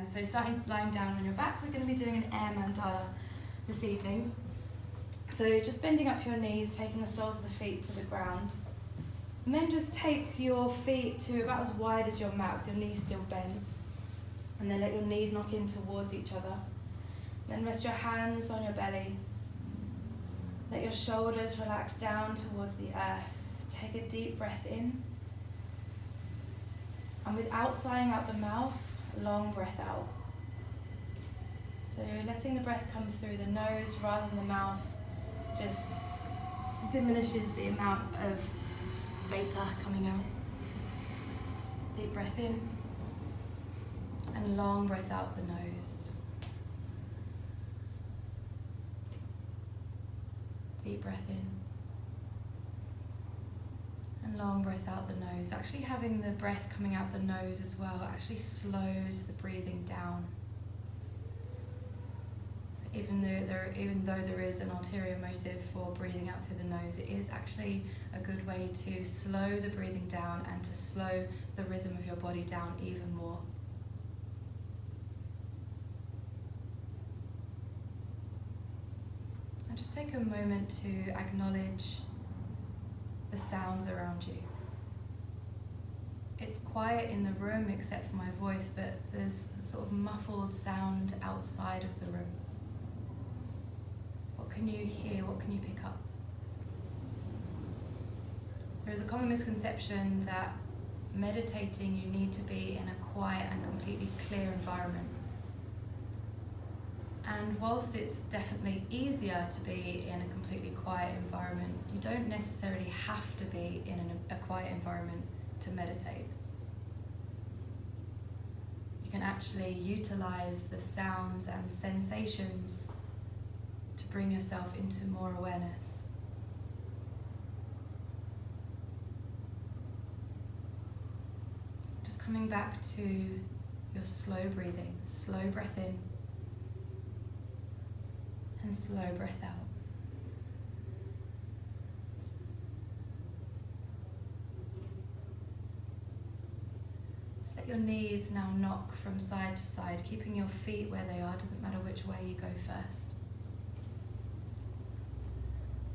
So starting lying down on your back, we're going to be doing an air mandala this evening. So just bending up your knees, taking the soles of the feet to the ground. And then just take your feet to about as wide as your mat with your knees still bent. And then let your knees knock in towards each other. Then rest your hands on your belly. Let your shoulders relax down towards the earth. Take a deep breath in. And without sighing out the mouth, long breath out. So letting the breath come through the nose rather than the mouth just diminishes the amount of vapor coming out. Deep breath in and long breath out the nose. Deep breath in and long breath out the nose. Actually having the breath coming out the nose as well actually slows the breathing down. So even though there is an ulterior motive for breathing out through the nose, it is actually a good way to slow the breathing down and to slow the rhythm of your body down even more. And just take a moment to acknowledge the sounds around you. It's quiet in the room except for my voice, but there's a sort of muffled sound outside of the room. What can you hear? What can you pick up? There is a common misconception that meditating you need to be in a quiet and completely clear environment. And whilst it's definitely easier to be in a completely quiet environment, you don't necessarily have to be in a quiet environment to meditate. You can actually utilize the sounds and sensations to bring yourself into more awareness. Just coming back to your slow breathing, slow breath in and slow breath out. Just let your knees now knock from side to side, keeping your feet where they are, doesn't matter which way you go first.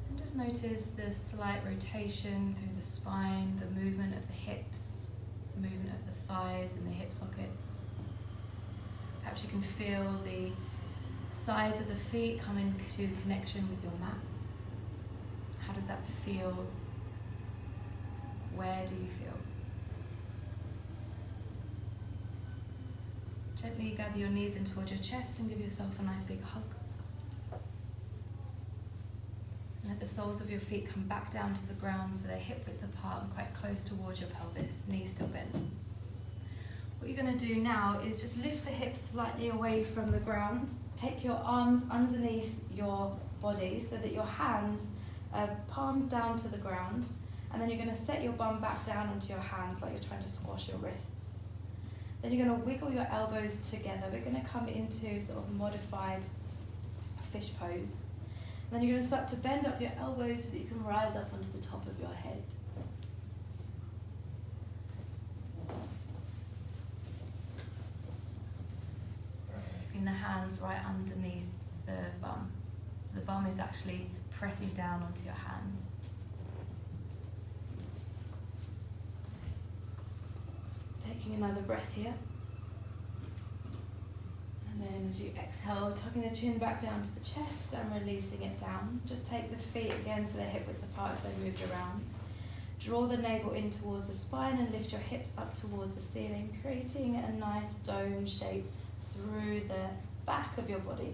And just notice the slight rotation through the spine, the movement of the hips, the movement of the thighs and the hip sockets. Perhaps you can feel the sides of the feet come into connection with your mat. How does that feel? Where do you feel? Gently gather your knees in towards your chest and give yourself a nice big hug. And let the soles of your feet come back down to the ground so they're hip width apart and quite close towards your pelvis, knees still bent. What you're going to do now is just lift the hips slightly away from the ground. Take your arms underneath your body so that your hands are palms down to the ground, and then you're going to set your bum back down onto your hands like you're trying to squash your wrists. Then you're going to wiggle your elbows together. We're going to come into sort of modified fish pose. And then you're going to start to bend up your elbows so that you can rise up onto the top of your head. The hands right underneath the bum. So the bum is actually pressing down onto your hands. Taking another breath here. And then as you exhale, tucking the chin back down to the chest and releasing it down. Just take the feet again so they're hip width apart if they moved around. Draw the navel in towards the spine and lift your hips up towards the ceiling, creating a nice dome shape through the back of your body.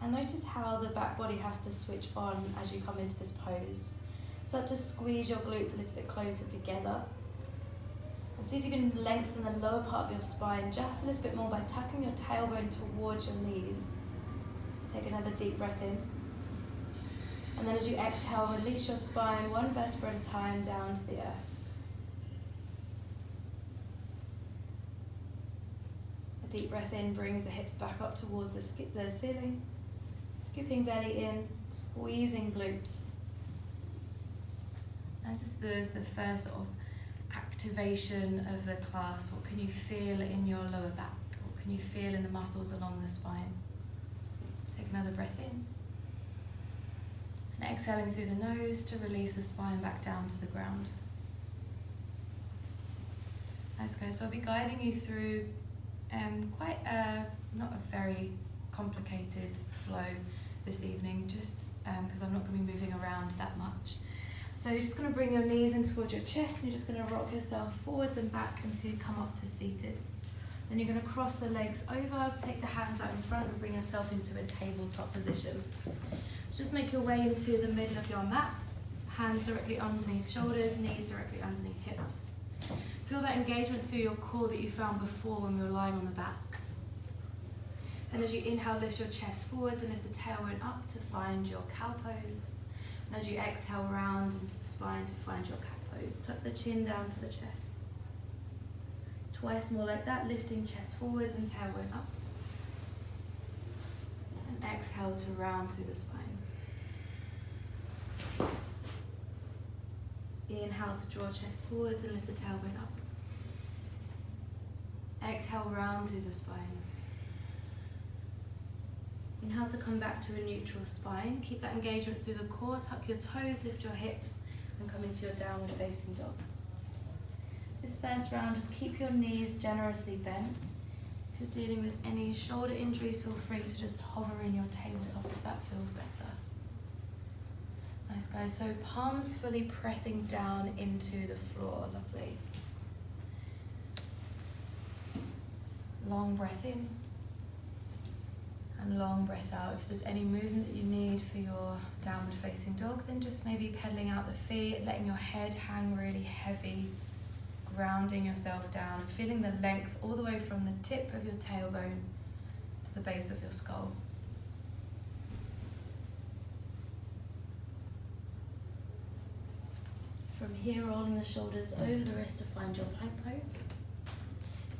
And notice how the back body has to switch on as you come into this pose. Start to squeeze your glutes a little bit closer together. And see if you can lengthen the lower part of your spine just a little bit more by tucking your tailbone towards your knees. Take another deep breath in. And then as you exhale, release your spine one vertebra at a time down to the earth. Deep breath in brings the hips back up towards the ceiling. Scooping belly in, squeezing glutes. As this is the first sort of activation of the class? What can you feel in your lower back? What can you feel in the muscles along the spine? Take another breath in. And exhaling through the nose to release the spine back down to the ground. Nice guys, so I'll be guiding you through quite not a very complicated flow this evening, just because I'm not going to be moving around that much. So you're just going to bring your knees in towards your chest, and you're just going to rock yourself forwards and back until you come up to seated. Then you're going to cross the legs over, take the hands out in front and bring yourself into a tabletop position. So just make your way into the middle of your mat, hands directly underneath shoulders, knees directly underneath hips. Feel that engagement through your core that you found before when we were lying on the back. And as you inhale, lift your chest forwards and lift the tailbone up to find your cow pose. And as you exhale, round into the spine to find your cat pose. Tuck the chin down to the chest. Twice more like that, lifting chest forwards and tailbone up. And exhale to round through the spine. Inhale to draw chest forwards and lift the tailbone up. Exhale, round through the spine. Inhale to come back to a neutral spine. Keep that engagement through the core. Tuck your toes, lift your hips, and come into your downward facing dog. This first round, just keep your knees generously bent. If you're dealing with any shoulder injuries, feel free to just hover in your tabletop if that feels better. Nice guys, so palms fully pressing down into the floor, lovely. Long breath in and long breath out. If there's any movement that you need for your downward facing dog, then just maybe pedaling out the feet, letting your head hang really heavy, grounding yourself down, feeling the length all the way from the tip of your tailbone to the base of your skull. From here, rolling the shoulders over the wrist to find your plank pose.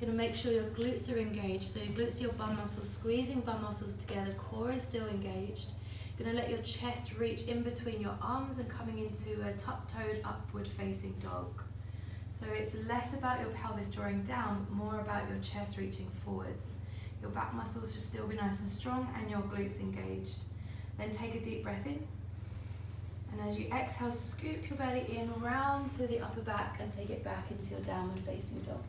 You're going to make sure your glutes are engaged. So your glutes are your bum muscles, squeezing bum muscles together, core is still engaged. You're going to let your chest reach in between your arms and coming into a tuck-toed upward facing dog. So it's less about your pelvis drawing down, but more about your chest reaching forwards. Your back muscles should still be nice and strong and your glutes engaged. Then take a deep breath in. And as you exhale, scoop your belly in, round through the upper back and take it back into your downward facing dog.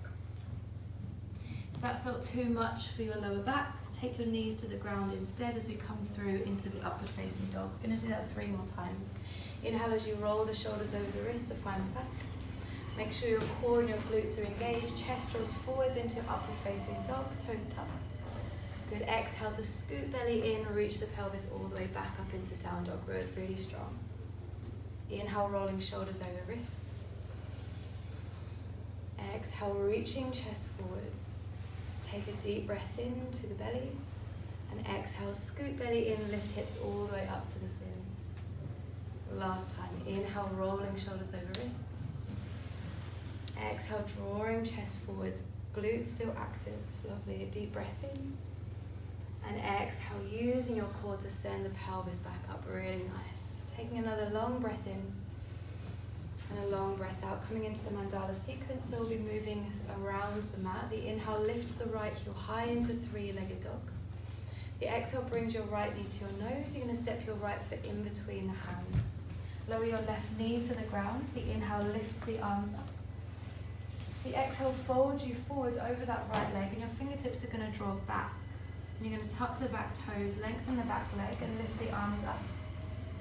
If that felt too much for your lower back, take your knees to the ground instead as we come through into the upward facing dog. We're going to do that 3 more times. Inhale as you roll the shoulders over the wrist to find the back. Make sure your core and your glutes are engaged, chest draws forwards into upward facing dog, toes tucked. Good, exhale to scoop belly in, reach the pelvis all the way back up into down dog, really strong. Inhale, rolling shoulders over wrists. Exhale, reaching chest forwards. Take a deep breath in to the belly. And exhale, scoot belly in, lift hips all the way up to the ceiling. Last time, inhale, rolling shoulders over wrists. Exhale, drawing chest forwards, glutes still active. Lovely, a deep breath in. And exhale, using your core to send the pelvis back up, really nice. Taking another long breath in and a long breath out, coming into the mandala sequence. So we'll be moving around the mat. The inhale lifts the right heel high into 3-legged dog. The exhale brings your right knee to your nose. You're going to step your right foot in between the hands. Lower your left knee to the ground. The inhale lifts the arms up. The exhale folds you forwards over that right leg, and your fingertips are going to draw back. And you're going to tuck the back toes, lengthen the back leg, and lift the arms up.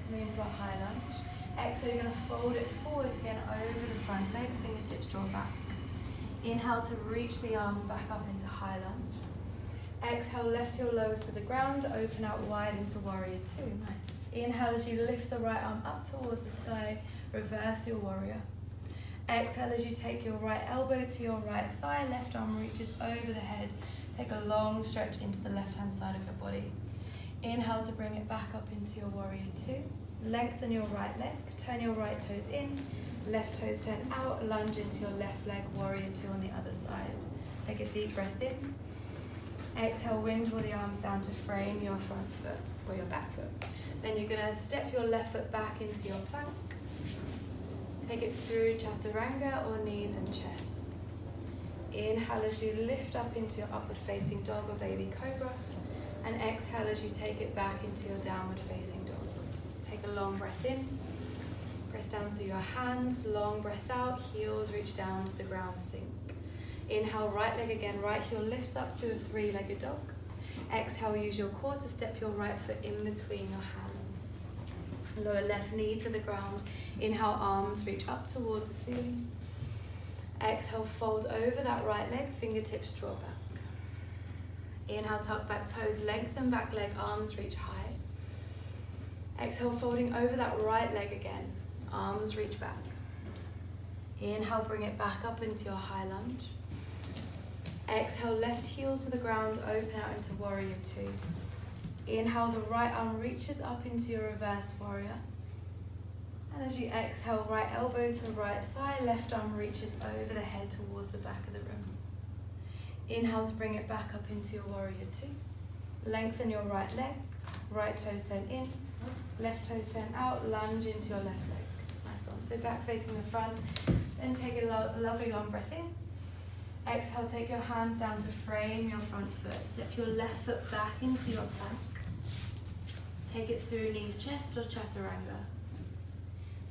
Coming into a high lunge. Exhale, you're going to fold it forwards again over the front leg, fingertips draw back. Inhale to reach the arms back up into high lunge. Exhale, left heel lowers to the ground, open out wide into warrior 2. Nice. Inhale as you lift the right arm up towards the sky, reverse your warrior. Exhale as you take your right elbow to your right thigh, left arm reaches over the head. Take a long stretch into the left-hand side of your body. Inhale to bring it back up into your warrior 2. Lengthen your right leg, turn your right toes in, left toes turn out, lunge into your left leg, warrior 2 on the other side. Take a deep breath in. Exhale, windmill the arms down to frame your front foot or your back foot. Then you're going to step your left foot back into your plank. Take it through chaturanga or knees and chest. Inhale as you lift up into your upward facing dog or baby cobra. And exhale as you take it back into your downward facing dog. Take a long breath in. Press down through your hands. Long breath out. Heels reach down to the ground, sink. Inhale, right leg again. Right heel lifts up to a three-legged dog. Exhale, use your core to step your right foot in between your hands. Lower left knee to the ground. Inhale, arms reach up towards the ceiling. Exhale, fold over that right leg, fingertips draw back. Inhale, tuck back toes, lengthen back leg, arms reach high. Exhale, folding over that right leg again, arms reach back. Inhale, bring it back up into your high lunge. Exhale, left heel to the ground, open out into warrior two. Inhale, the right arm reaches up into your reverse warrior. And as you exhale, right elbow to right thigh, left arm reaches over the head towards the back of the room. Inhale to bring it back up into your warrior two. Lengthen your right leg, right toes turn in, left toes turn out, lunge into your left leg. Nice one. So back facing the front, then take a lovely long breath in. Exhale, take your hands down to frame your front foot. Step your left foot back into your plank. Take it through knees, chest or chaturanga.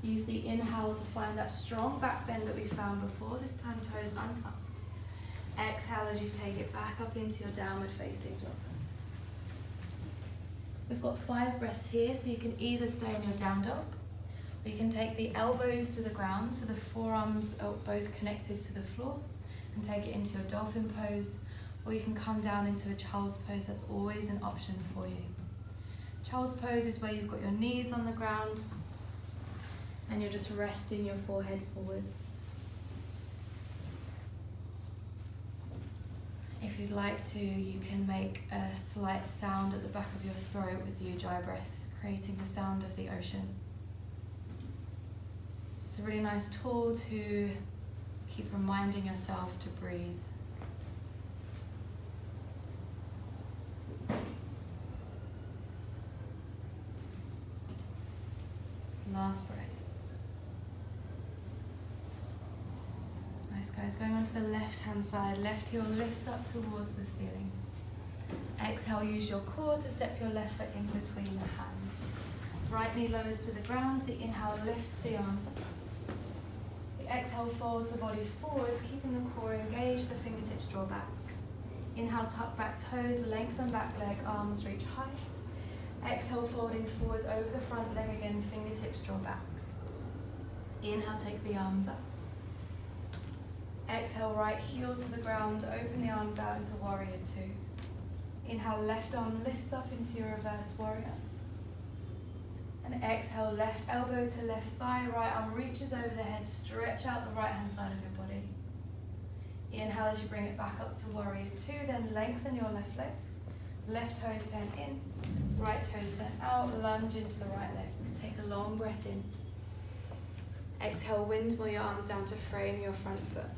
Use the inhale to find that strong back bend that we found before, this time toes untucked. Exhale as you take it back up into your downward facing dog. We've got 5 breaths here, so you can either stay in your down dog, or you can take the elbows to the ground so the forearms are both connected to the floor, and take it into your dolphin pose, or you can come down into a child's pose. That's always an option for you. Child's pose is where you've got your knees on the ground, and you're just resting your forehead forwards. If you'd like to, you can make a slight sound at the back of your throat with the Ujjayi breath, creating the sound of the ocean. It's a really nice tool to keep reminding yourself to breathe. Last breath. Nice, guys. Going on to the left-hand side. Left heel lifts up towards the ceiling. Exhale, use your core to step your left foot in between the hands. Right knee lowers to the ground. The inhale lifts the arms up. The exhale folds the body forwards, keeping the core engaged, the fingertips draw back. Inhale, tuck back toes, lengthen back leg, arms reach high. Exhale, folding forwards over the front leg again, fingertips draw back. Inhale, take the arms up. Exhale, right heel to the ground, open the arms out into warrior two. Inhale, left arm lifts up into your reverse warrior. And exhale, left elbow to left thigh, right arm reaches over the head, stretch out the right hand side of your body. Inhale as you bring it back up to warrior two, then lengthen your left leg. Left toes turn in, right toes turn out, lunge into the right leg. Take a long breath in. Exhale, windmill your arms down to frame your front foot.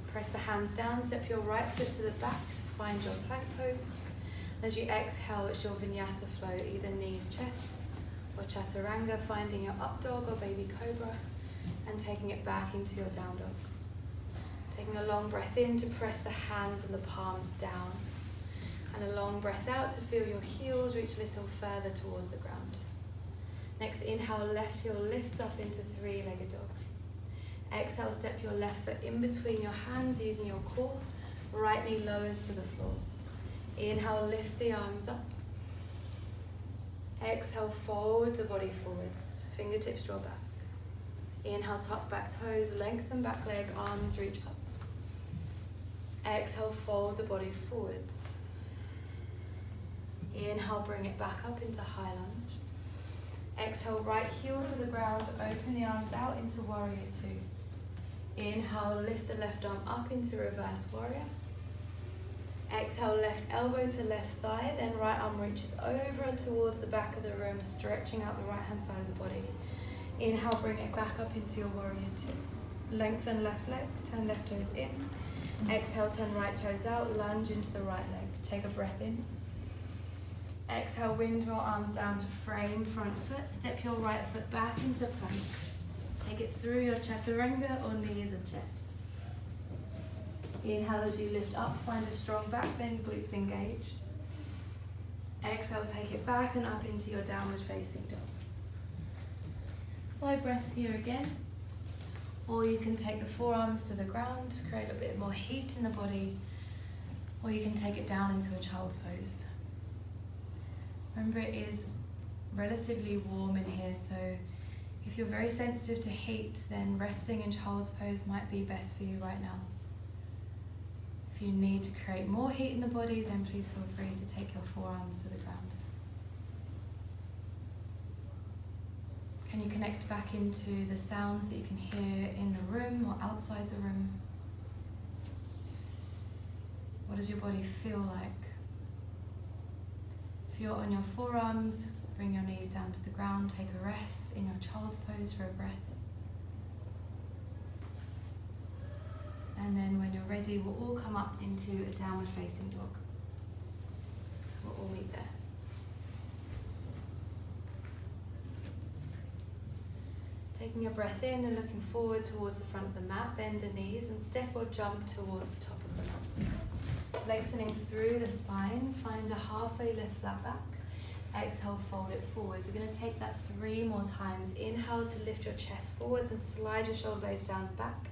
Press the hands down, step your right foot to the back to find your plank pose. As you exhale, it's your vinyasa flow, either knees, chest, or chaturanga, finding your up dog or baby cobra, and taking it back into your down dog. Taking a long breath in to press the hands and the palms down, and a long breath out to feel your heels reach a little further towards the ground. Next, inhale, left heel lifts up into three-legged dog. Exhale, step your left foot in between your hands using your core. Right knee lowers to the floor. Inhale, lift the arms up. Exhale, fold the body forwards. Fingertips draw back. Inhale, tuck back toes, lengthen back leg, arms reach up. Exhale, fold the body forwards. Inhale, bring it back up into high lunge. Exhale, right heel to the ground, open the arms out into warrior two. Inhale, lift the left arm up into reverse warrior. Exhale, left elbow to left thigh, then right arm reaches over towards the back of the room, stretching out the right hand side of the body. Inhale, bring it back up into your warrior two. Lengthen left leg, turn left toes in. Exhale, turn right toes out, lunge into the right leg. Take a breath in. Exhale, windmill arms down to frame front foot. Step your right foot back into plank. take it through your chaturanga or knees and chest. Inhale as you lift up, find a strong back bend, glutes engaged. Exhale, take it back and up into your downward facing dog. 5 breaths here again. Or you can take the forearms to the ground to create a bit more heat in the body. Or you can take it down into a child's pose. Remember, it is relatively warm in here, so if you're very sensitive to heat, then resting in child's pose might be best for you right now. If you need to create more heat in the body, then please feel free to take your forearms to the ground. Can you connect back into the sounds that you can hear in the room or outside the room? What does your body feel like? If you're on your forearms, bring your knees down to the ground, take a rest in your child's pose for a breath. And then when you're ready, we'll all come up into a downward facing dog. We'll all meet there. Taking a breath in and looking forward towards the front of the mat, bend the knees and step or jump towards the top of the mat. Lengthening through the spine, find a halfway lift flat back. Exhale, fold it forwards. We're going to take that 3 more times. Inhale to lift your chest forwards and slide your shoulder blades down the back.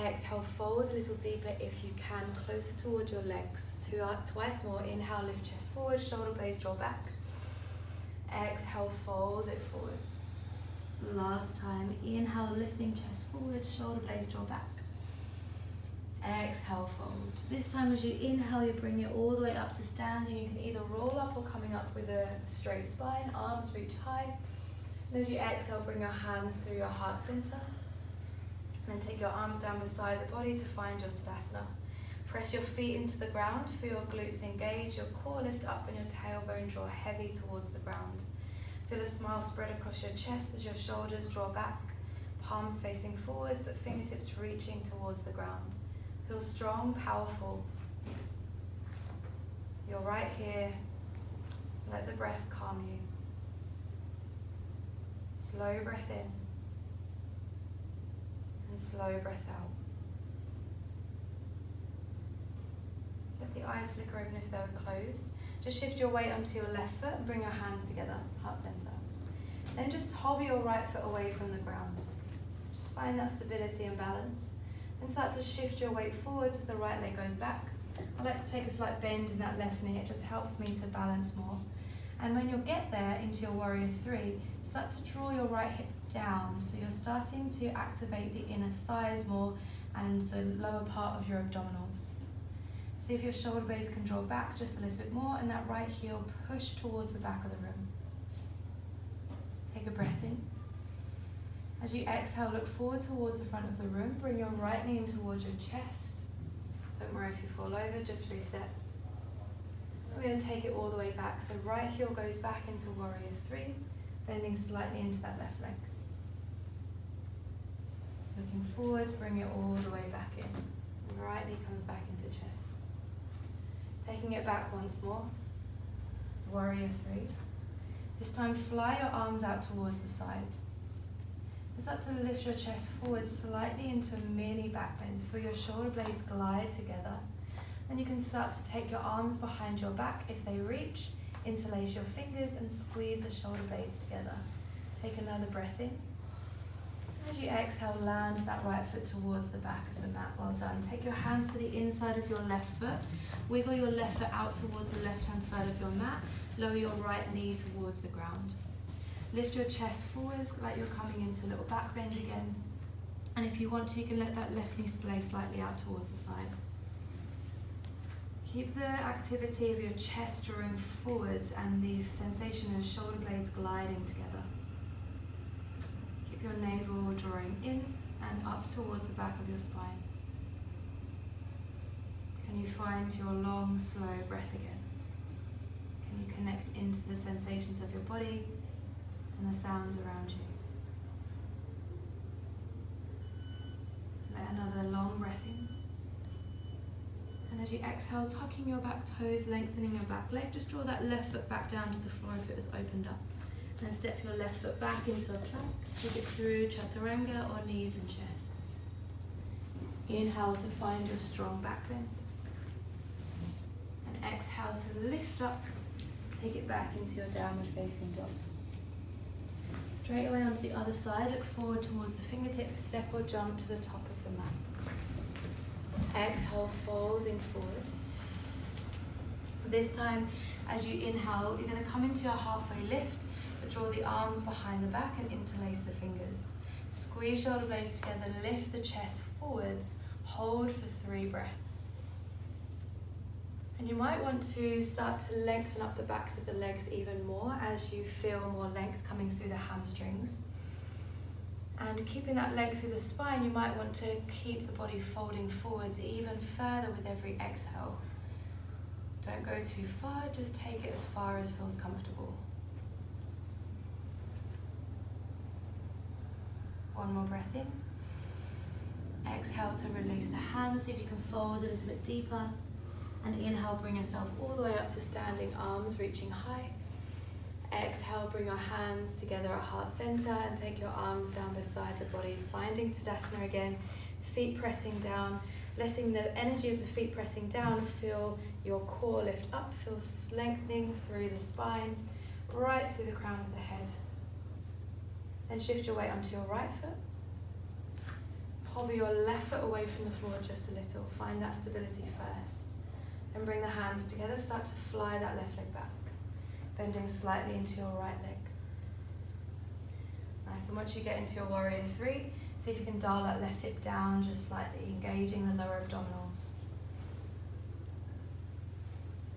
Exhale, fold a little deeper if you can, closer towards your legs. Twice more. Inhale, lift chest forward, shoulder blades draw back. Exhale, fold it forwards. Last time. Inhale, lifting chest forward, shoulder blades draw back. Exhale, fold. This time as you inhale, you bring it all the way up to standing. You can either roll up or coming up with a straight spine, arms reach high. And as you exhale, bring your hands through your heart center. Then take your arms down beside the body to find your Tadasana. Press your feet into the ground, feel your glutes engage, your core lift up and your tailbone draw heavy towards the ground. Feel a smile spread across your chest as your shoulders draw back, palms facing forwards but fingertips reaching towards the ground. Feel strong, powerful. You're right here. Let the breath calm you. Slow breath in and slow breath out. Let the eyes flicker open if they were closed. Just shift your weight onto your left foot and bring your hands together, heart center. Then just hover your right foot away from the ground. Just find that stability and balance. And start to shift your weight forwards as the right leg goes back. I like to take a slight bend in that left knee. It just helps me to balance more. And when you get there into your warrior 3, start to draw your right hip down. So you're starting to activate the inner thighs more and the lower part of your abdominals. See if your shoulder blades can draw back just a little bit more and that right heel push towards the back of the room. Take a breath in. As you exhale, look forward towards the front of the room. Bring your right knee in towards your chest. Don't worry if you fall over, just reset. We're going to take it all the way back. So right heel goes back into warrior 3, bending slightly into that left leg. Looking forwards, bring it all the way back in. Right knee comes back into chest. Taking it back once more. Warrior 3. This time fly your arms out towards the side. Start to lift your chest forward slightly into a mini back bend. Feel your shoulder blades glide together. Then you can start to take your arms behind your back if they reach. Interlace your fingers and squeeze the shoulder blades together. Take another breath in. As you exhale, land that right foot towards the back of the mat. Well done. Take your hands to the inside of your left foot. Wiggle your left foot out towards the left-hand side of your mat. Lower your right knee towards the ground. Lift your chest forwards like you're coming into a little back bend again. And if you want to, you can let that left knee splay slightly out towards the side. Keep the activity of your chest drawing forwards and the sensation of shoulder blades gliding together. Keep your navel drawing in and up towards the back of your spine. Can you find your long, slow breath again? Can you connect into the sensations of your body and the sounds around you? Let another long breath in. And as you exhale, tucking your back toes, lengthening your back leg, just draw that left foot back down to the floor if it was opened up. Then step your left foot back into a plank. Take it through chaturanga or knees and chest. Inhale to find your strong back bend. And exhale to lift up. Take it back into your downward facing dog. Straight away onto the other side. Look forward towards the fingertips. Step or jump to the top of the mat. Exhale, folding forwards. This time, as you inhale, you're going to come into a halfway lift, but draw the arms behind the back and interlace the fingers. Squeeze shoulder blades together, lift the chest forwards, hold for 3 breaths. And you might want to start to lengthen up the backs of the legs even more as you feel more length coming through the hamstrings. And keeping that length through the spine, you might want to keep the body folding forwards even further with every exhale. Don't go too far, just take it as far as feels comfortable. One more breath in. Exhale to release the hands, see if you can fold a little bit deeper. And inhale, bring yourself all the way up to standing arms, reaching high. Exhale, bring your hands together at heart center and take your arms down beside the body, finding Tadasana again, feet pressing down, letting the energy of the feet pressing down feel your core lift up, feel lengthening through the spine, right through the crown of the head. Then shift your weight onto your right foot. Hover your left foot away from the floor just a little, find that stability first. Then bring the hands together, start to fly that left leg back. Bending slightly into your right leg. Nice, and once you get into your warrior 3, see if you can dial that left hip down just slightly, engaging the lower abdominals.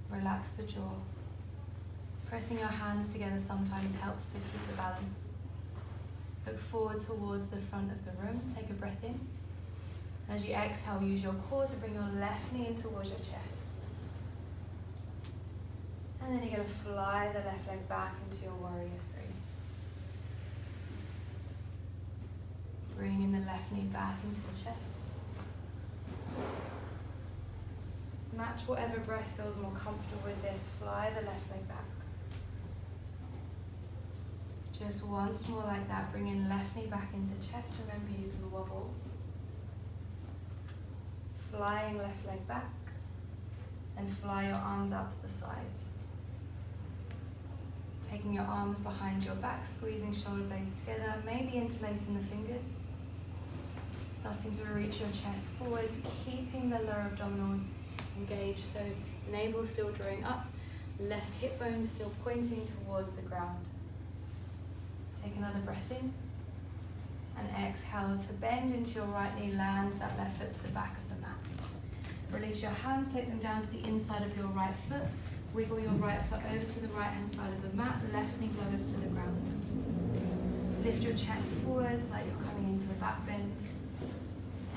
Relax the jaw. Pressing your hands together sometimes helps to keep the balance. Look forward towards the front of the room, take a breath in. As you exhale, use your core to bring your left knee in towards your chest. And then you're going to fly the left leg back into your warrior 3. Bringing the left knee back into the chest. Match whatever breath feels more comfortable with this. Fly the left leg back. Just once more like that. Bringing left knee back into chest. Remember, you can wobble. Flying left leg back. And fly your arms out to the side. Taking your arms behind your back, squeezing shoulder blades together, maybe interlacing the fingers. Starting to reach your chest forwards, keeping the lower abdominals engaged, so navel still drawing up, left hip bone still pointing towards the ground. Take another breath in, and exhale to bend into your right knee, land that left foot to the back of the mat. Release your hands, take them down to the inside of your right foot. Wiggle your right foot over to the right hand side of the mat, left knee lowers to the ground. Lift your chest forwards like you're coming into a back bend.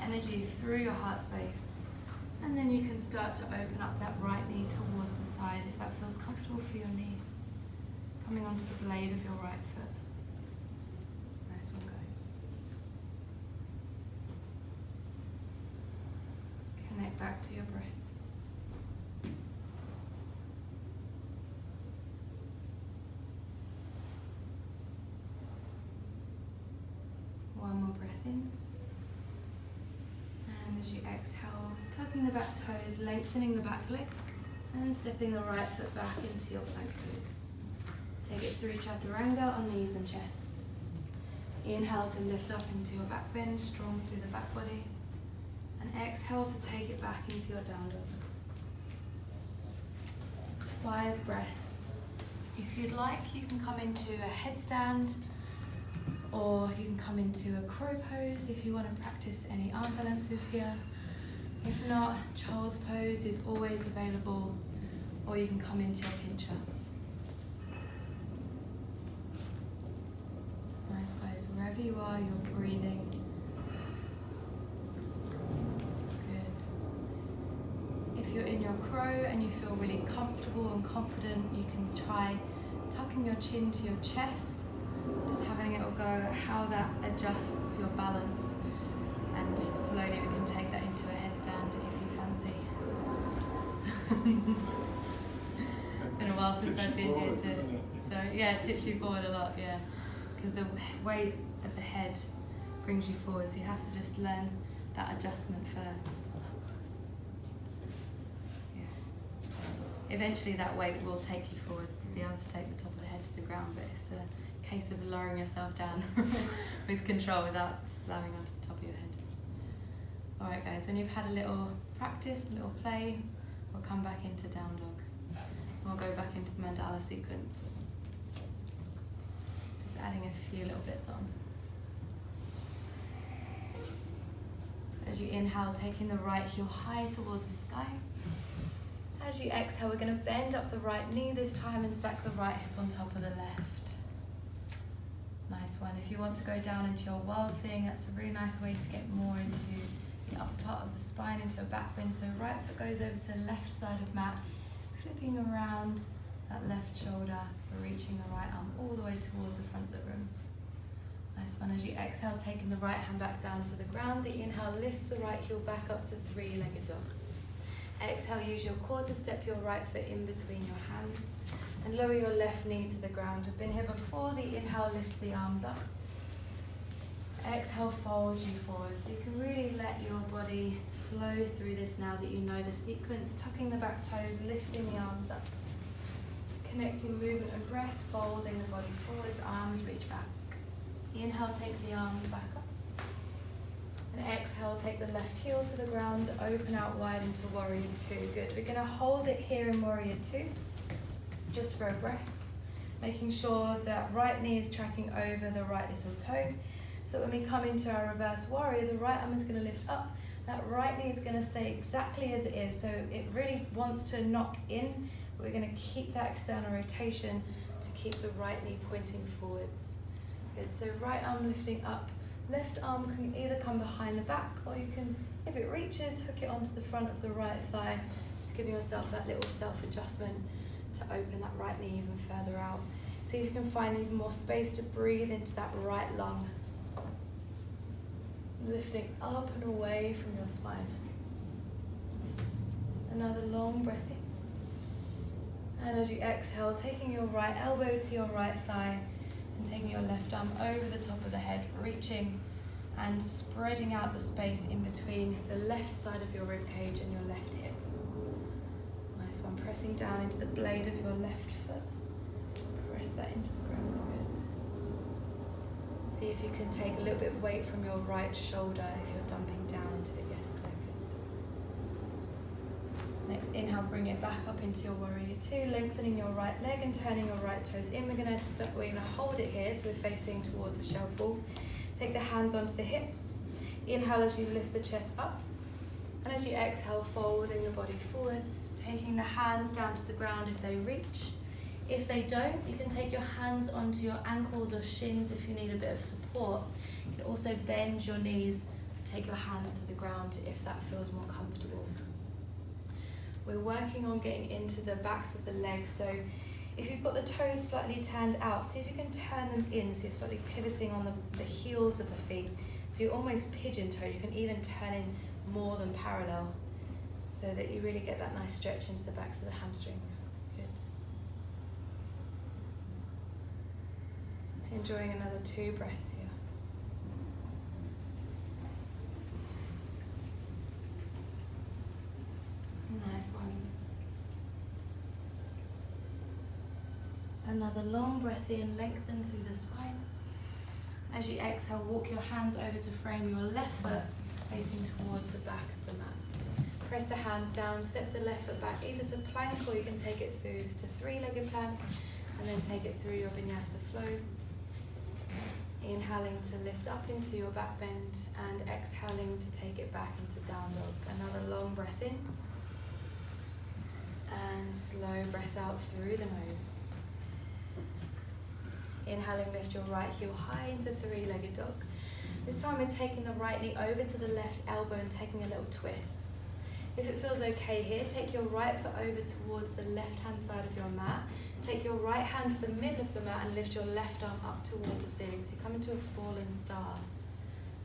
Energy through your heart space. And then you can start to open up that right knee towards the side if that feels comfortable for your knee. Coming onto the blade of your right foot. Nice one, guys. Connect back to your breath. One more breath in. And as you exhale, tucking the back toes, lengthening the back leg, and stepping the right foot back into your plank pose. Take it through chaturanga on knees and chest. Inhale to lift up into your back bend, strong through the back body. And exhale to take it back into your down dog. 5 breaths. If you'd like, you can come into a headstand, or you can come into a crow pose if you want to practice any arm balances here. If not, child's pose is always available, or you can come into your pincher. Nice, guys. Wherever you are, you're breathing. Good. If you're in your crow and you feel really comfortable and confident, you can try tucking your chin to your chest, just having it all go at how that adjusts your balance, and slowly we can take that into a headstand if you fancy. It's been a while since I've been here to So yeah, it tips you forward a lot, yeah. Because the weight at the head brings you forward, so you have to just learn that adjustment first. Yeah. Eventually that weight will take you forwards to be able to take the top of the head to the ground, but it's a case of lowering yourself down with control without slamming onto the top of your head. Alright guys, when you've had a little practice, a little play, we'll come back into down dog. We'll go back into the mandala sequence. Just adding a few little bits on. So as you inhale, taking the right heel high towards the sky. As you exhale, we're going to bend up the right knee this time and stack the right hip on top of the left. Nice one. If you want to go down into your wild thing, that's a really nice way to get more into the upper part of the spine, into a back bend. So right foot goes over to the left side of mat, flipping around that left shoulder, reaching the right arm all the way towards the front of the room. Nice one. As you exhale, taking the right hand back down to the ground, the inhale lifts the right heel back up to three-legged dog. Exhale, use your core to step your right foot in between your hands and lower your left knee to the ground. We've been here before. The inhale lifts the arms up. Exhale folds you forward, so you can really let your body flow through this now that you know the sequence. Tucking the back toes, lifting the arms up, connecting movement and breath, folding the body forwards, arms reach back. Inhale, take the arms back up. And exhale, take the left heel to the ground, open out wide into Warrior Two. Good. We're going to hold it here in Warrior Two, just for a breath, making sure that right knee is tracking over the right little toe. So when we come into our reverse warrior, the right arm is going to lift up, that right knee is going to stay exactly as it is. So it really wants to knock in, but we're going to keep that external rotation to keep the right knee pointing forwards. Good, so right arm lifting up, left arm can either come behind the back, or you can, if it reaches, hook it onto the front of the right thigh, just giving yourself that little self-adjustment to open that right knee even further out. See if you can find even more space to breathe into that right lung. Lifting up and away from your spine. Another long breath in. And as you exhale, taking your right elbow to your right thigh and taking your left arm over the top of the head, reaching and spreading out the space in between the left side of your rib cage and your left hip. Nice one. Pressing down into the blade of your left foot. Press that into the ground. See if you can take a little bit of weight from your right shoulder if you're dumping down into it. Yes, good. Next inhale, bring it back up into your Warrior Two, lengthening your right leg and turning your right toes in. We're going to hold it here, so we're facing towards the shell ball. Take the hands onto the hips. Inhale as you lift the chest up. And as you exhale, folding the body forwards, taking the hands down to the ground if they reach. If they don't, you can take your hands onto your ankles or shins if you need a bit of support. You can also bend your knees, take your hands to the ground if that feels more comfortable. We're working on getting into the backs of the legs, so if you've got the toes slightly turned out, see if you can turn them in, so you're slightly pivoting on the heels of the feet. So you're almost pigeon-toed. You can even turn in more than parallel, so that you really get that nice stretch into the backs of the hamstrings. Enjoying another 2 breaths here. Nice one. Another long breath in, lengthen through the spine. As you exhale, walk your hands over to frame your left foot facing towards the back of the mat. Press the hands down, step the left foot back either to plank, or you can take it through to three-legged plank and then take it through your vinyasa flow. Inhaling to lift up into your back bend and exhaling to take it back into down dog. Another long breath in and slow breath out through the nose. Inhaling, lift your right heel high into three-legged dog. This time we're taking the right knee over to the left elbow and taking a little twist. If it feels okay here, take your right foot over towards the left-hand side of your mat. Take your right hand to the middle of the mat and lift your left arm up towards the ceiling. So you come into a fallen star.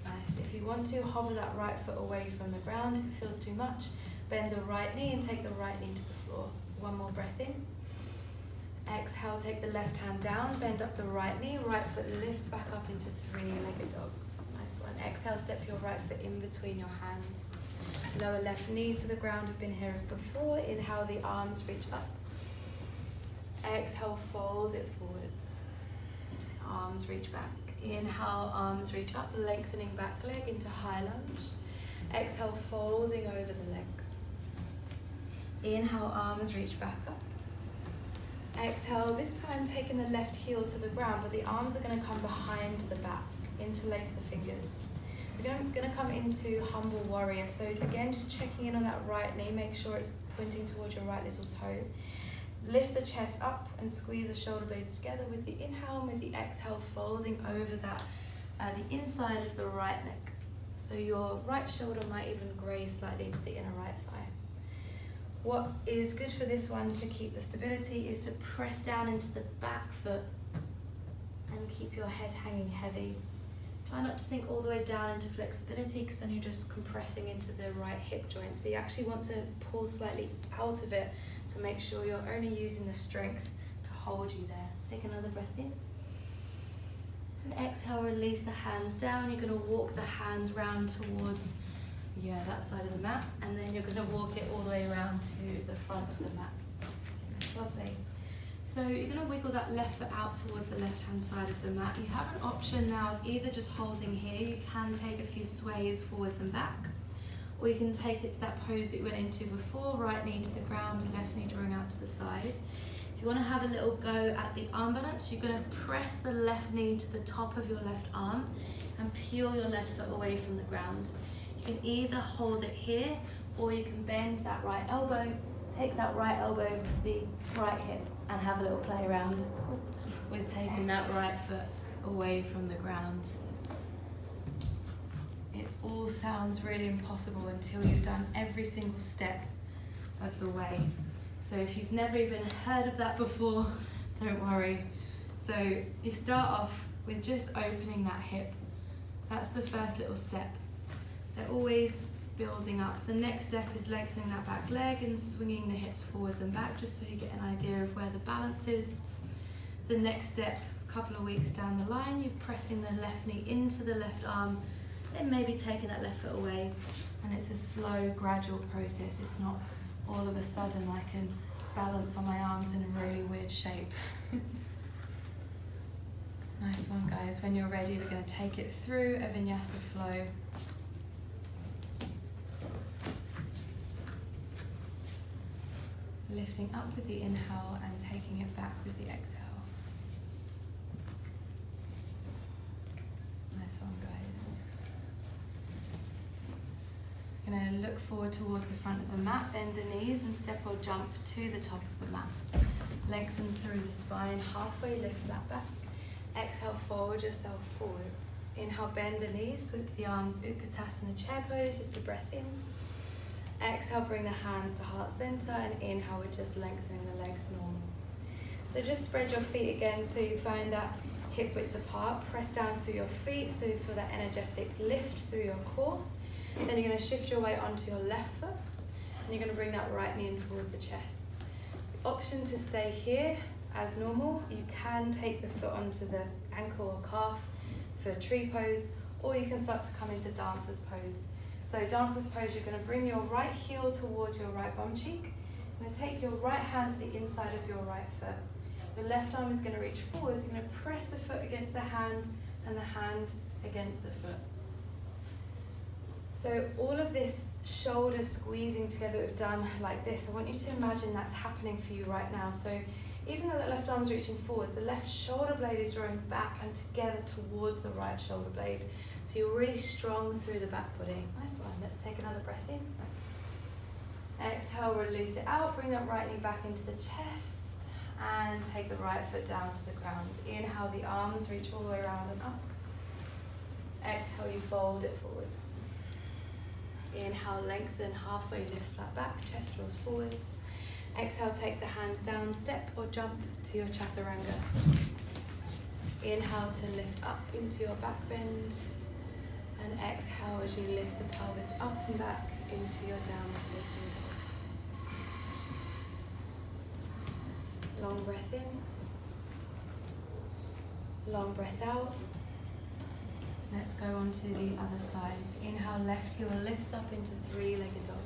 Nice. If you want to, hover that right foot away from the ground. If it feels too much, bend the right knee and take the right knee to the floor. One more breath in. Exhale, take the left hand down, bend up the right knee, right foot lifts back up into three-legged dog. Nice one. Exhale, step your right foot in between your hands. Lower left knee to the ground, we've been here before. Inhale, the arms reach up. Exhale, fold it forwards. Arms reach back. Inhale, arms reach up, lengthening back leg into high lunge. Exhale, folding over the leg. Inhale, arms reach back up. Exhale, this time taking the left heel to the ground, but the arms are going to come behind the back. Interlace the fingers. We're going to come into humble warrior. So again, just checking in on that right knee. Make sure it's pointing towards your right little toe. Lift the chest up and squeeze the shoulder blades together with the inhale and with the exhale, folding over that, the inside of the right neck. So your right shoulder might even graze slightly to the inner right thigh. What is good for this one to keep the stability is to press down into the back foot and keep your head hanging heavy. Try not to sink all the way down into flexibility, because then you're just compressing into the right hip joint. So you actually want to pull slightly out of it to make sure you're only using the strength to hold you there. Take another breath in. And exhale, release the hands down. You're going to walk the hands round towards that side of the mat, and then you're going to walk it all the way around to the front of the mat. Lovely. So you're going to wiggle that left foot out towards the left-hand side of the mat. You have an option now of either just holding here. You can take a few sways forwards and back, or you can take it to that pose that you went into before, right knee to the ground, left knee drawing out to the side. If you want to have a little go at the arm balance, you're going to press the left knee to the top of your left arm and peel your left foot away from the ground. You can either hold it here, or you can bend that right elbow, take that right elbow to the right hip and have a little play around with taking that right foot away from the ground. It all sounds really impossible until you've done every single step of the way. So if you've never even heard of that before, don't worry. So you start off with just opening that hip. That's the first little step. They're always building up. The next step is lengthening that back leg and swinging the hips forwards and back, just so you get an idea of where the balance is. The next step, a couple of weeks down the line, you're pressing the left knee into the left arm, then maybe taking that left foot away, and it's a slow, gradual process. It's not all of a sudden I can balance on my arms in a really weird shape. Nice one, guys. When you're ready, we're going to take it through a vinyasa flow. Lifting up with the inhale and taking it back with the exhale. Nice one, guys. You're going to look forward towards the front of the mat, bend the knees and step or jump to the top of the mat. Lengthen through the spine, halfway lift that back. Exhale, fold yourself forwards. Inhale, bend the knees, sweep the arms, Utkatasana chair pose, just a breath in. Exhale, bring the hands to heart center, and inhale, we're just lengthening the legs normal. So just spread your feet again so you find that hip width apart. Press down through your feet so you feel that energetic lift through your core. Then you're going to shift your weight onto your left foot, and you're going to bring that right knee in towards the chest. The option to stay here as normal, you can take the foot onto the ankle or calf for tree pose, or you can start to come into dancer's pose. So dancer's pose, you're going to bring your right heel towards your right bum cheek. You're going to take your right hand to the inside of your right foot. Your left arm is going to reach forwards. You're going to press the foot against the hand and the hand against the foot. So all of this shoulder squeezing together we've done like this, I want you to imagine that's happening for you right now. So even though that left arm is reaching forwards, the left shoulder blade is drawing back and together towards the right shoulder blade. So you're really strong through the back body. Nice one. Let's take another breath in. Exhale, release it out. Bring that right knee back into the chest and take the right foot down to the ground. Inhale, the arms reach all the way around and up. Exhale, you fold it forwards. Inhale, lengthen, halfway lift flat back, chest draws forwards. Exhale, take the hands down, step or jump to your chaturanga. Inhale to lift up into your back bend. And exhale as you lift the pelvis up and back into your downward facing Long breath in. Long breath out. Let's go on to the other side. Inhale, left heel lifts up into three-legged dog.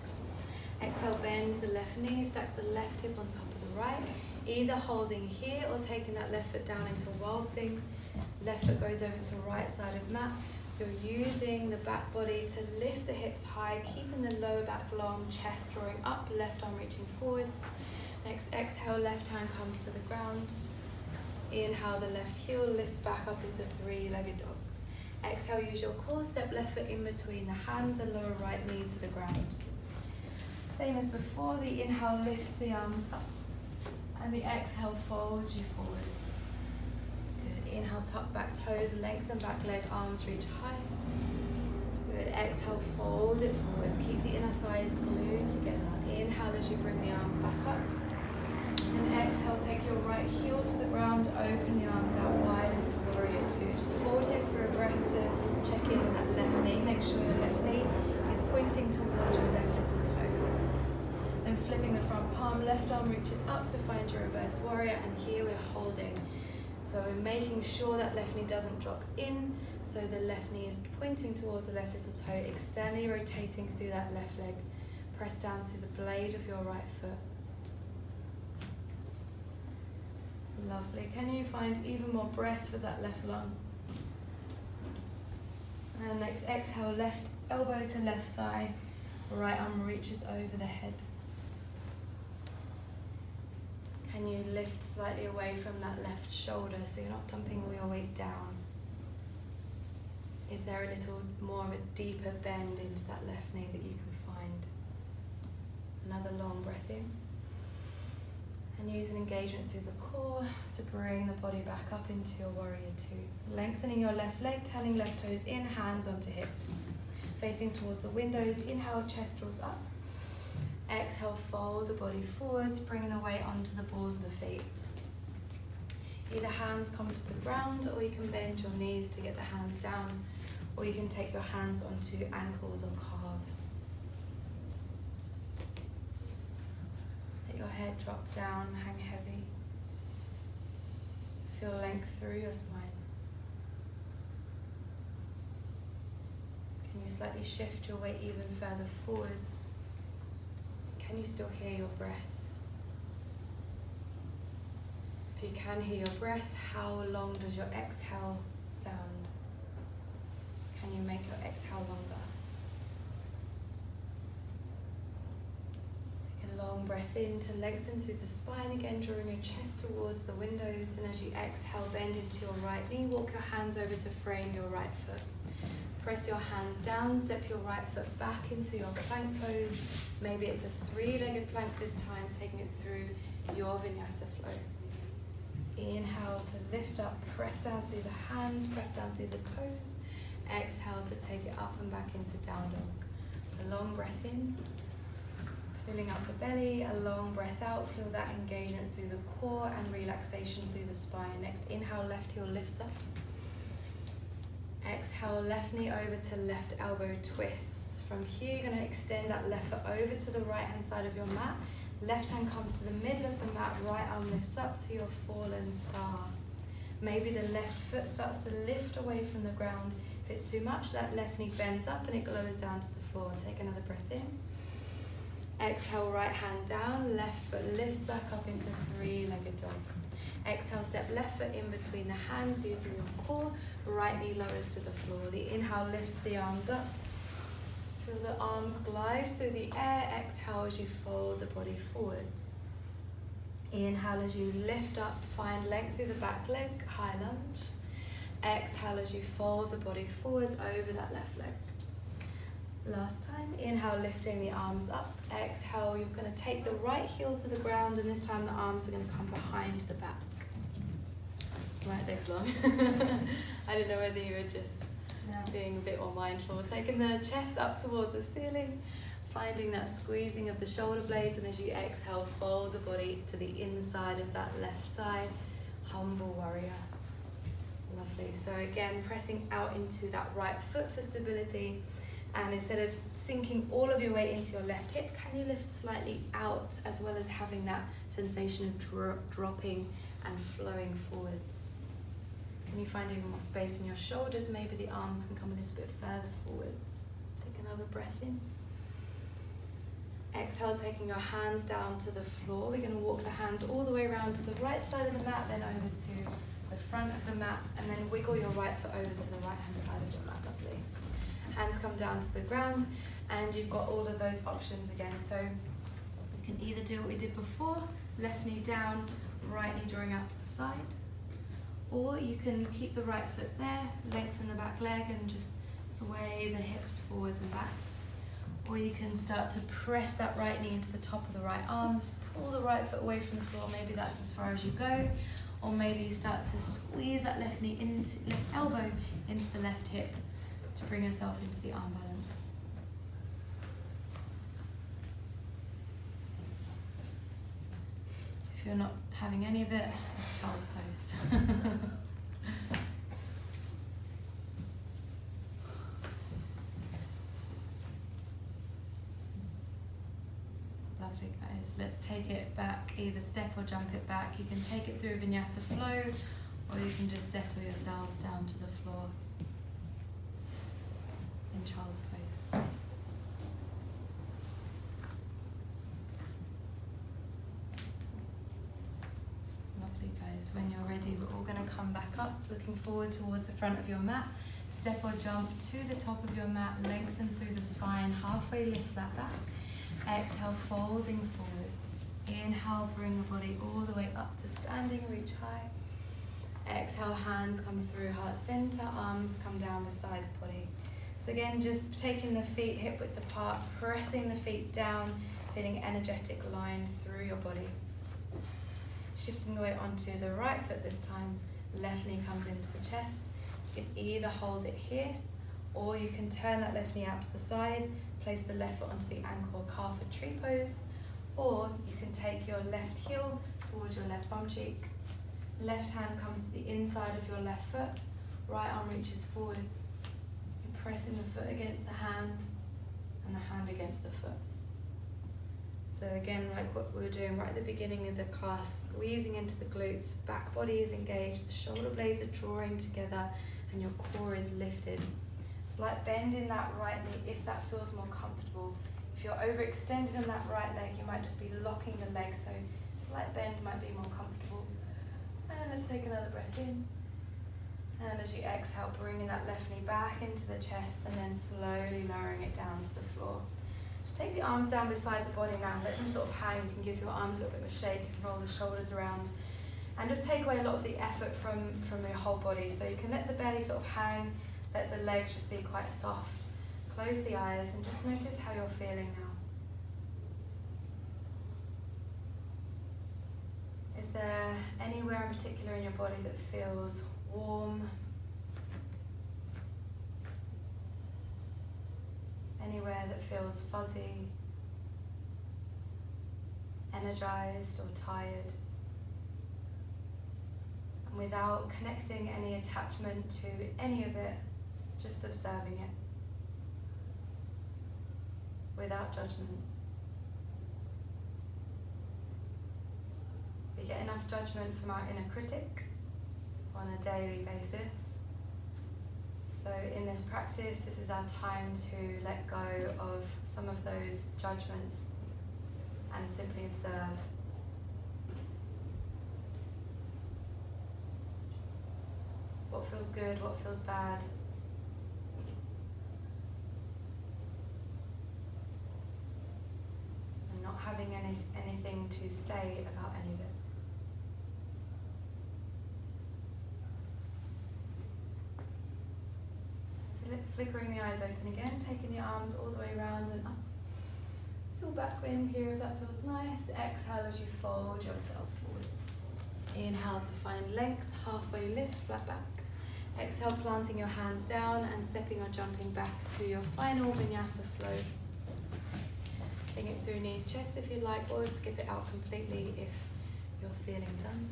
Exhale, bend the left knee, stack the left hip on top of the right. Either holding here or taking that left foot down into wild thing. Left foot goes over to right side of mat. You're using the back body to lift the hips high, keeping the lower back long, chest drawing up, left arm reaching forwards. Next, exhale, left hand comes to the ground. Inhale, the left heel lifts back up into three-legged dog. Exhale, use your core, step left foot in between the hands and lower right knee to the ground. Same as before, the inhale lifts the arms up and the exhale folds you forwards. Good, inhale, tuck back toes, lengthen back leg, arms reach high. Good, exhale, fold it forwards, keep the inner thighs glued together. Inhale as you bring the arms back up. And exhale, take your right heel to the ground, open the arms out wide into warrior two. Just hold here for a breath to check in on that left knee. Make sure your left knee is pointing towards your left little toe. Then flipping the front palm, left arm reaches up to find your reverse warrior, and here we're holding. So we're making sure that left knee doesn't drop in, so the left knee is pointing towards the left little toe, externally rotating through that left leg. Press down through the blade of your right foot. Lovely. Can you find even more breath for that left lung? And next, exhale, left elbow to left thigh, right arm reaches over the head. Can you lift slightly away from that left shoulder so you're not dumping all your weight down? Is there a little more of a deeper bend into that left knee that you can find? Another long breath in. And use an engagement through the core to bring the body back up into your warrior two. Lengthening your left leg, turning left toes in, hands onto hips. Facing towards the windows, inhale, chest draws up. Exhale, fold the body forwards, bringing the weight onto the balls of the feet. Either hands come to the ground, or you can bend your knees to get the hands down, or you can take your hands onto ankles or calves. Let your head drop down, hang heavy. Feel length through your spine. Can you slightly shift your weight even further forwards? Can you still hear your breath? If you can hear your breath, how long does your exhale sound? Can you make your exhale longer? Take a long breath in to lengthen through the spine again, drawing your chest towards the windows. And as you exhale, bend into your right knee, walk your hands over to frame your right foot. Press your hands down, step your right foot back into your plank pose. Maybe it's a three-legged plank this time, taking it through your vinyasa flow. Inhale to lift up, press down through the hands, press down through the toes. Exhale to take it up and back into down dog. A long breath in, filling up the belly, a long breath out. Feel that engagement through the core and relaxation through the spine. Next, inhale, left heel lifts up. Exhale, left knee over to left elbow twist. From here, you're going to extend that left foot over to the right hand side of your mat. Left hand comes to the middle of the mat, right arm lifts up to your fallen star. Maybe the left foot starts to lift away from the ground. If it's too much, that left knee bends up and it lowers down to the floor. Take another breath in. Exhale, right hand down, left foot lifts back up into three-legged dog. Exhale, step left foot in between the hands using your core. Right knee lowers to the floor. The inhale lifts the arms up. Feel the arms glide through the air. Exhale as you fold the body forwards. Inhale as you lift up, find length through the back leg, high lunge. Exhale as you fold the body forwards over that left leg. Last time, inhale, lifting the arms up. Exhale, you're going to take the right heel to the ground, and this time the arms are going to come behind the back. Right leg's long. I didn't know whether you were just being a bit more mindful. Taking the chest up towards the ceiling, finding that squeezing of the shoulder blades, and as you exhale, fold the body to the inside of that left thigh. Humble warrior. Lovely. So again, pressing out into that right foot for stability. And instead of sinking all of your weight into your left hip, can you lift slightly out, as well as having that sensation of dropping and flowing forwards? Can you find even more space in your shoulders? Maybe the arms can come a little bit further forwards. Take another breath in. Exhale, taking your hands down to the floor. We're going to walk the hands all the way around to the right side of the mat, then over to the front of the mat, and then wiggle your right foot over to the right hand side of your mat. Lovely. Hands come down to the ground, and you've got all of those options again. So you can either do what we did before, left knee down, right knee drawing out to the side, or you can keep the right foot there, lengthen the back leg and just sway the hips forwards and back. Or you can start to press that right knee into the top of the right arms, pull the right foot away from the floor, maybe that's as far as you go, or maybe you start to squeeze that left knee into, left elbow into the left hip to bring yourself into the arm balance. If you're not having any of it, it's child's pose. Lovely, guys. Let's take it back, either step or jump it back. You can take it through Vinyasa flow, or you can just settle yourselves down to the floor in child's pose. Lovely, guys. When you're ready, we're all going to come back up, looking forward towards the front of your mat. Step or jump to the top of your mat, lengthen through the spine, halfway lift that back. Exhale, folding forwards. Inhale, bring the body all the way up to standing, reach high. Exhale, hands come through heart center, arms come down beside the body. So again, just taking the feet hip width apart, pressing the feet down, feeling energetic line through your body. Shifting the weight onto the right foot this time, left knee comes into the chest. You can either hold it here, or you can turn that left knee out to the side, place the left foot onto the ankle or calf for tree pose, or you can take your left heel towards your left bum cheek. Left hand comes to the inside of your left foot, right arm reaches forwards. You're pressing the foot against the hand and the hand against the foot. So again, like what we were doing right at the beginning of the class, squeezing into the glutes, back body is engaged, the shoulder blades are drawing together and your core is lifted. Slight bend in that right knee if that feels more comfortable. If you're overextended on that right leg, you might just be locking the leg, so slight bend might be more comfortable. And let's take another breath in. And as you exhale, bringing that left knee back into the chest and then slowly lowering it down to the floor. Just take the arms down beside the body now, let them sort of hang. You can give your arms a little bit of a shake, you can roll the shoulders around. And just take away a lot of the effort from your whole body. So you can let the belly sort of hang, let the legs just be quite soft. Close the eyes and just notice how you're feeling now. Is there anywhere in particular in your body that feels warm? Anywhere that feels fuzzy, energized or tired? And without connecting any attachment to any of it, just observing it, without judgment. We get enough judgment from our inner critic on a daily basis. So in this practice, this is our time to let go of some of those judgments and simply observe. What feels good, what feels bad. And not having anything to say about any of it. Flickering the eyes open again, taking the arms all the way around and up. It's all back in here if that feels nice. Exhale as you fold yourself forwards. Inhale to find length, halfway lift, flat back. Exhale, planting your hands down and stepping or jumping back to your final vinyasa flow. Take it through knees, chest if you like, or skip it out completely if you're feeling done.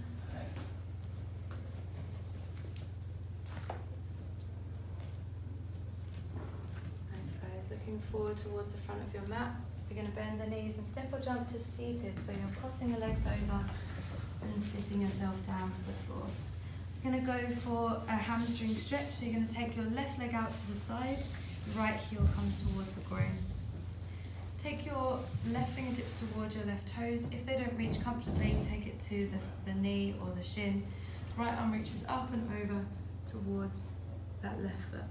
looking forward towards the front of your mat. We're going to bend the knees and step or jump to seated, so you're crossing the legs over and sitting yourself down to the floor. We're going to go for a hamstring stretch, so you're going to take your left leg out to the side, right heel comes towards the groin. Take your left fingertips towards your left toes. If they don't reach comfortably, take it to the knee or the shin. Right arm reaches up and over towards that left foot.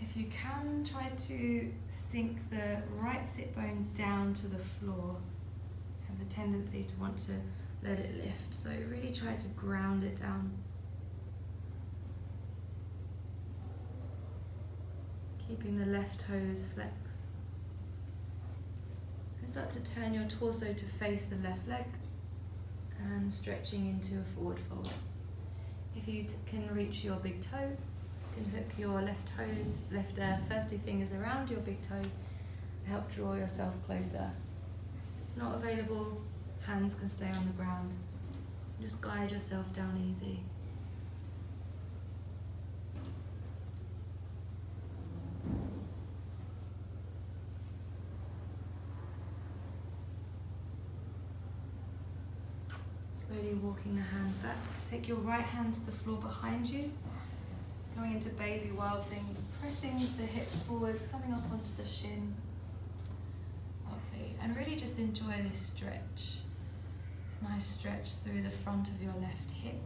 If you can, try to sink the right sit bone down to the floor. Have the tendency to want to let it lift, so really try to ground it down. Keeping the left toes flexed. And start to turn your torso to face the left leg and stretching into a forward fold. If you can reach your big toe, you can hook your left toes, first two fingers around your big toe, help draw yourself closer. If it's not available, hands can stay on the ground. Just guide yourself down easy. Slowly walking the hands back. Take your right hand to the floor behind you. Going into baby wild thing, pressing the hips forwards, coming up onto the shin. Lovely. And really just enjoy this stretch. It's a nice stretch through the front of your left hip.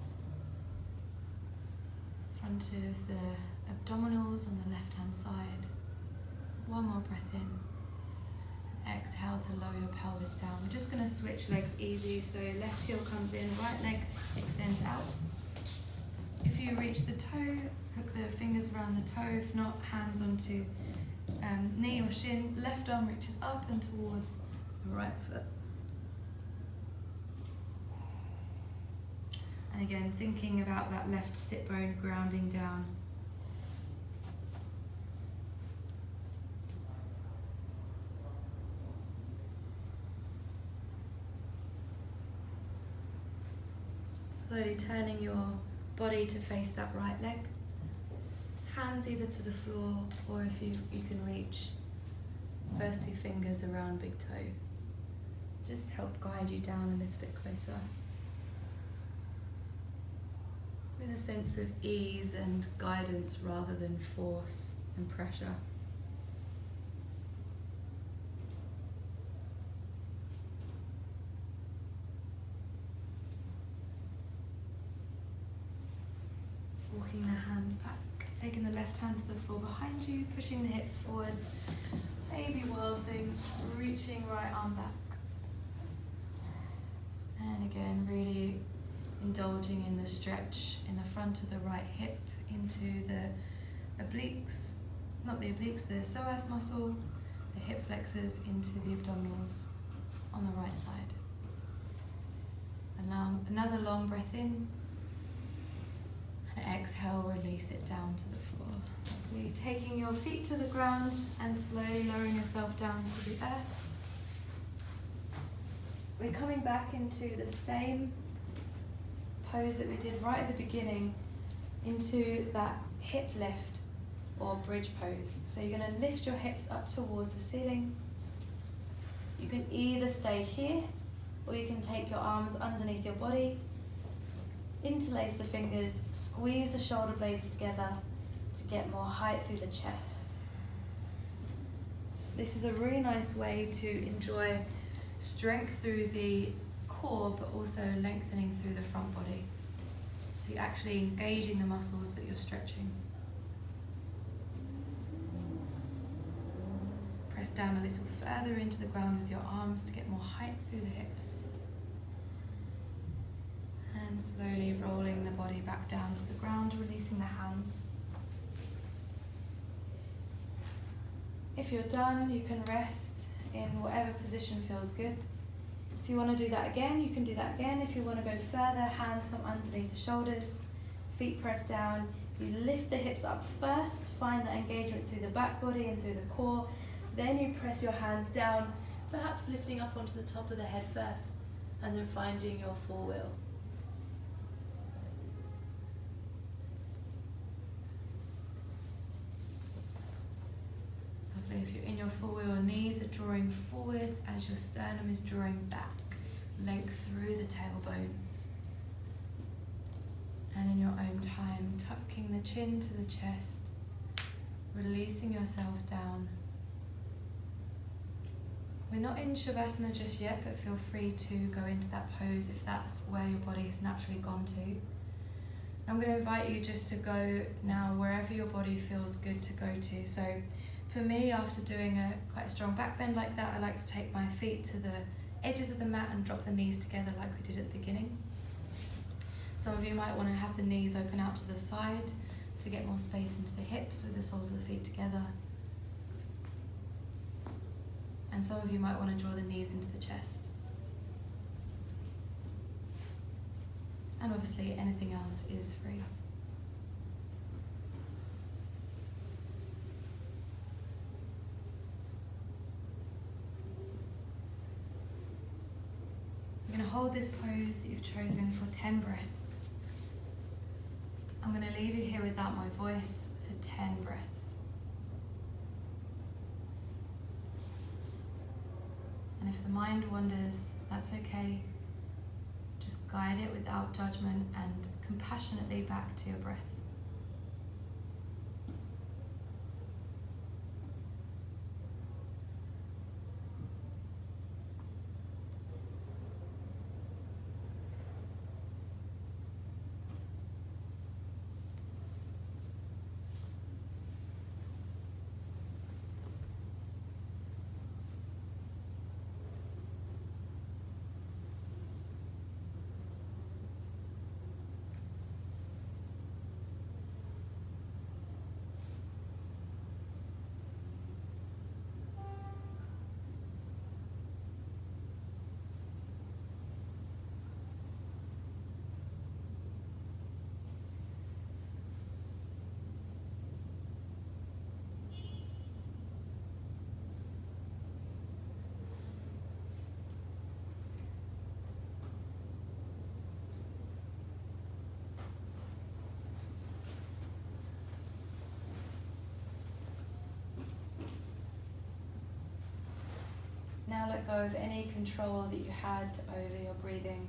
Front of the abdominals on the left hand side. One more breath in. Exhale to lower your pelvis down. We're just going to switch legs easy, so left heel comes in, right leg extends out. If you reach the toe, hook the fingers around the toe. If not, hands onto knee or shin. Left arm reaches up and towards the right foot. And again, thinking about that left sit bone grounding down. Slowly turning your body to face that right leg. Hands either to the floor, or if you can reach, first two fingers around big toe. Just help guide you down a little bit closer. With a sense of ease and guidance rather than force and pressure. Walking the hands back, taking the left hand to the floor behind you, pushing the hips forwards, baby wild thing, reaching right arm back. And again, really indulging in the stretch in the front of the right hip into the obliques, not the obliques, the psoas muscle, the hip flexors into the abdominals on the right side. And another long breath in. And exhale, release it down to the floor. Lovely. Taking your feet to the ground and slowly lowering yourself down to the earth. We're coming back into the same pose that we did right at the beginning, into that hip lift or bridge pose. So you're going to lift your hips up towards the ceiling. You can either stay here, or you can take your arms underneath your body, interlace the fingers, squeeze the shoulder blades together to get more height through the chest. This is a really nice way to enjoy strength through the core, but also lengthening through the front body. So you're actually engaging the muscles that you're stretching. Press down a little further into the ground with your arms to get more height through the hips. And slowly rolling the body back down to the ground, releasing the hands. If you're done, you can rest in whatever position feels good. If you want to do that again, you can do that again. If you want to go further, hands come underneath the shoulders, feet press down. You lift the hips up first, find that engagement through the back body and through the core. Then you press your hands down, perhaps lifting up onto the top of the head first, and then finding your full wheel. Lovely. If you're in your full wheel, your knees are drawing forwards as your sternum is drawing back. Length through the tailbone. And in your own time, tucking the chin to the chest, releasing yourself down. We're not in Savasana just yet, but feel free to go into that pose if that's where your body has naturally gone to. I'm going to invite you just to go now wherever your body feels good to go to. So for me, after doing quite a strong back bend like that, I like to take my feet to the edges of the mat and drop the knees together like we did at the beginning. Some of you might want to have the knees open out to the side to get more space into the hips with the soles of the feet together. And some of you might want to draw the knees into the chest. And obviously anything else is free. You're going to hold this pose that you've chosen for 10 breaths. I'm going to leave you here without my voice for 10 breaths. And if the mind wanders, that's okay. Just guide it without judgment and compassionately back to your breath. Now let go of any control that you had over your breathing.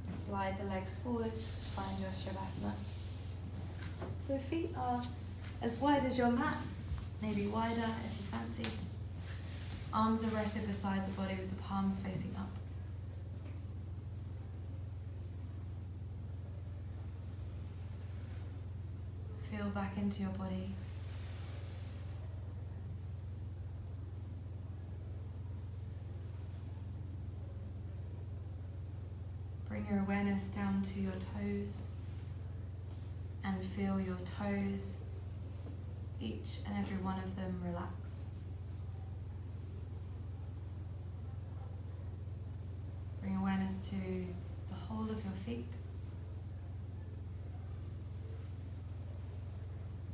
And slide the legs forwards to find your Savasana. So feet are as wide as your mat, maybe wider if you fancy. Arms are rested beside the body with the palms facing up. Feel back into your body. Bring your awareness down to your toes and feel your toes, each and every one of them, relax. Bring awareness to the whole of your feet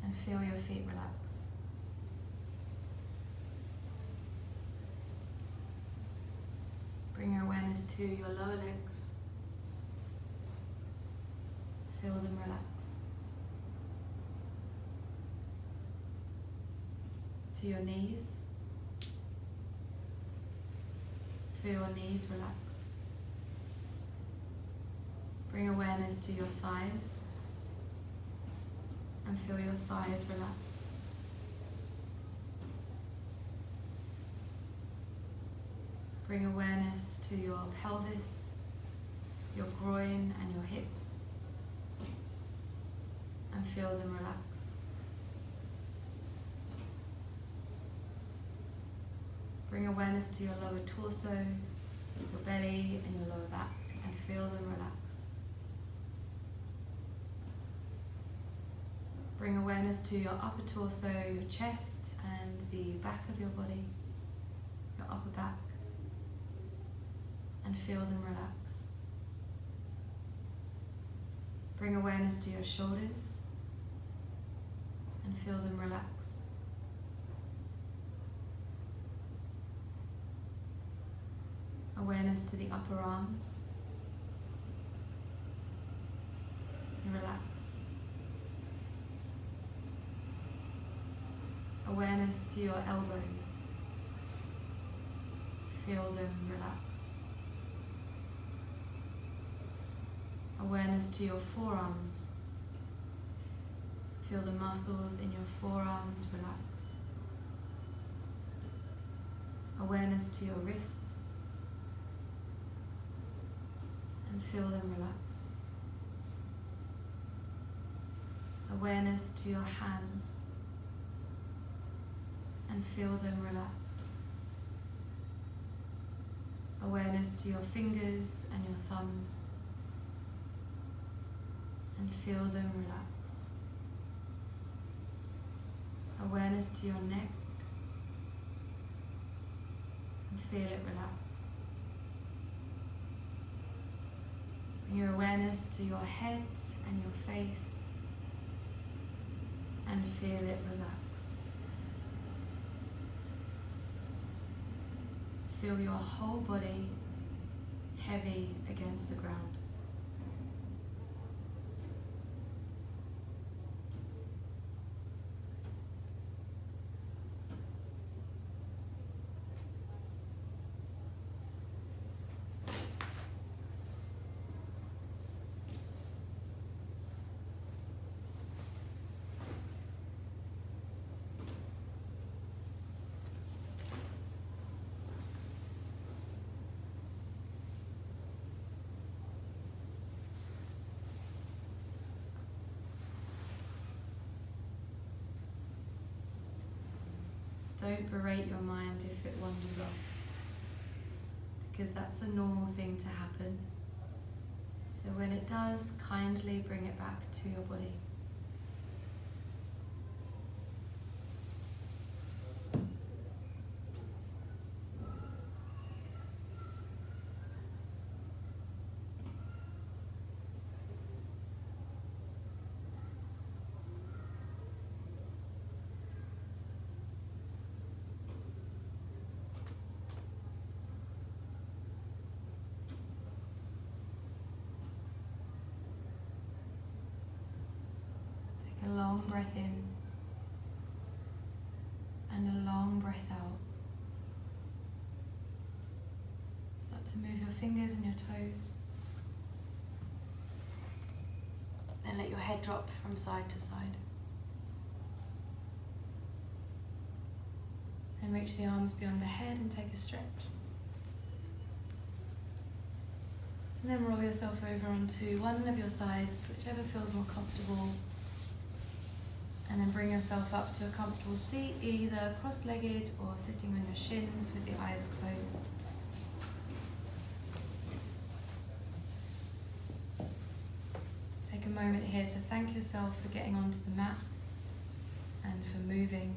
and feel your feet relax. Bring your awareness to your lower legs. Feel them relax. To your knees. Feel your knees relax. Bring awareness to your thighs and feel your thighs relax. Bring awareness to your pelvis, your groin and your hips. And feel them relax. Bring awareness to your lower torso, your belly and your lower back, and feel them relax. Bring awareness to your upper torso, your chest and the back of your body, your upper back, and feel them relax. Bring awareness to your shoulders and feel them relax. Awareness to the upper arms and relax. Awareness to your elbows. Feel them relax. Awareness to your forearms. Feel the muscles in your forearms relax. Awareness to your wrists. And feel them relax. Awareness to your hands. And feel them relax. Awareness to your fingers and your thumbs. And feel them relax. Awareness to your neck. And feel it relax. Bring your awareness to your head and your face. And feel it relax. Feel your whole body heavy against the ground. Don't berate your mind if it wanders off, because that's a normal thing to happen. So when it does, kindly bring it back to your body. A long breath in and a long breath out. Start to move your fingers and your toes. Then let your head drop from side to side. And reach the arms beyond the head and take a stretch. And then roll yourself over onto one of your sides, whichever feels more comfortable. And then bring yourself up to a comfortable seat, either cross-legged or sitting on your shins with the eyes closed. Take a moment here to thank yourself for getting onto the mat and for moving.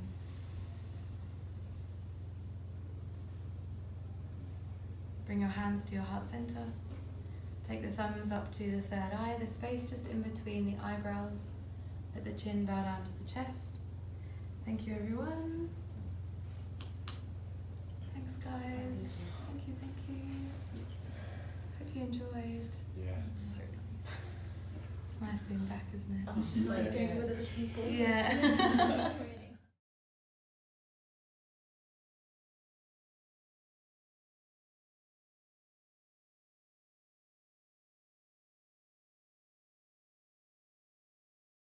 Bring your hands to your heart center. Take the thumbs up to the third eye, the space just in between the eyebrows. Let the chin bow down to the chest. Thank you, everyone. Thanks, guys. Thank you, thank you. Hope you enjoyed. Yeah, so nice. It's nice being back, isn't it? It's just nice doing it with other people. Yeah.